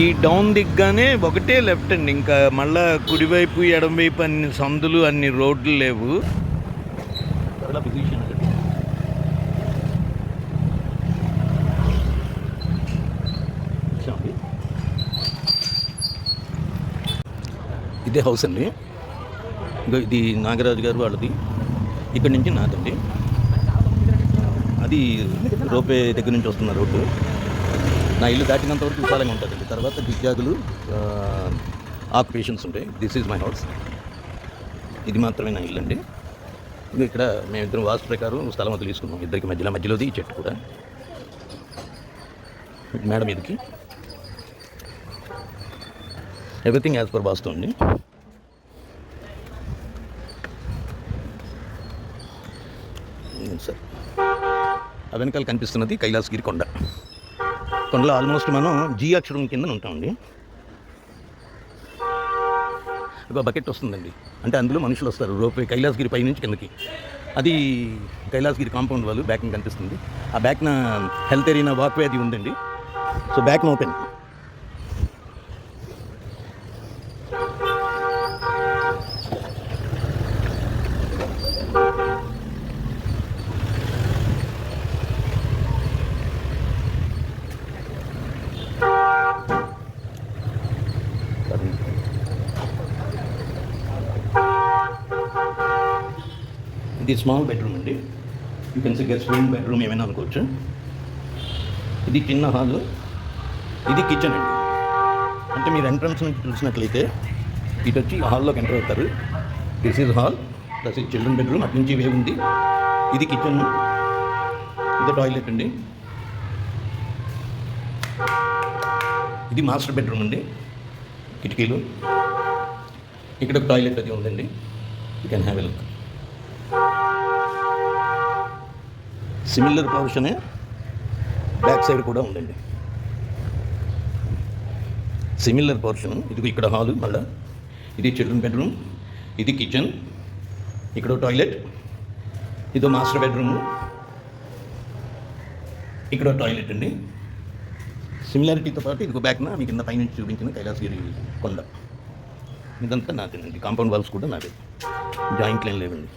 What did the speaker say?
ఈ డౌన్ దిగ్గానే ఒకటే లెఫ్ట్ అండి, ఇంకా మళ్ళా కుడివైపు ఎడమవైపు అన్ని సందులు అన్ని రోడ్లు లేవు. ఇదే హౌస్ అండి, ఇంకా ఇది నాగరాజు గారు వాళ్ళది, ఇక్కడి నుంచి నాదండి. అది రోపే దగ్గర నుంచి వస్తున్న రోడ్డు. నా ఇల్లు దాటినంత వరకు విశాలంగా ఉంటుందండి. తర్వాత దిగ్జాగులు ఆక్యుపేషన్స్ ఉంటాయి. This is my house. ఇది మాత్రమే నా ఇల్లు అండి. ఇక్కడ మేమిద్దరం వాస్తు ప్రకారం స్థలం అది తీసుకున్నాం. ఇద్దరికి మధ్యలోది ఈ చెట్టు కూడా. మేడ మీదకి ఎవ్రీథింగ్ యాజ్ పర్ వాస్తు అండి. సార్ ఆ వెనకాల కనిపిస్తున్నది కైలాసగిరి కొండ. కొండలో ఆల్మోస్ట్ మనం జీ అక్షరం కింద ఉంటామండి. ఒక బకెట్ వస్తుందండి, అంటే అందులో మనుషులు వస్తారు రోపే కైలాసగిరి పై నుంచి కిందకి. అది కైలాసగిరి కాంపౌండ్ వాళ్ళు బ్యాక్ని కనిపిస్తుంది. ఆ బ్యాక్న హెల్త్ ఏరియా వాక్వే అది ఉందండి. సో బ్యాక్న ఓపెన్. ఇది స్మాల్ బెడ్రూమ్ అండి. You can see guest room, bedroom ఏమైనా అనుకోవచ్చు. ఇది చిన్న హాలు, ఇది కిచెన్ అండి. అంటే మీరు ఎంట్రన్స్ నుంచి చూసినట్లయితే ఇటు వచ్చి హాల్లోకి ఎంటర్ అవుతారు. దిస్ ఈజ్ హాల్, ప్లస్ ఇది చిల్డ్రన్ బెడ్రూమ్. అటు నుంచి వే ఉంది. ఇది కిచెన్, ఇది టాయిలెట్ అండి. ఇది మాస్టర్ బెడ్రూమ్ అండి, కిటికీలు. ఇక్కడ ఒక టాయిలెట్ అది ఉందండి. You can have a look. Similar పోర్షనే బ్యాక్ సైడ్ కూడా ఉందండి. Similar portion. ఇది ఇక్కడ హాలు, మళ్ళీ ఇది చిల్డ్రన్ బెడ్రూమ్, ఇది కిచెన్, ఇక్కడ టాయిలెట్, ఇదో మాస్టర్ బెడ్రూము, ఇక్కడ టాయిలెట్ అండి. సిమిలారిటీతో పాటు ఇది బ్యాక్న మీకు కింద పైనుంచి చూపించిన కైలాసగిరి కొండ. ఇదంతా నాదేనండి. కాంపౌండ్ వాల్స్ కూడా నాదే, జాయింట్ లైన్ లేవండి.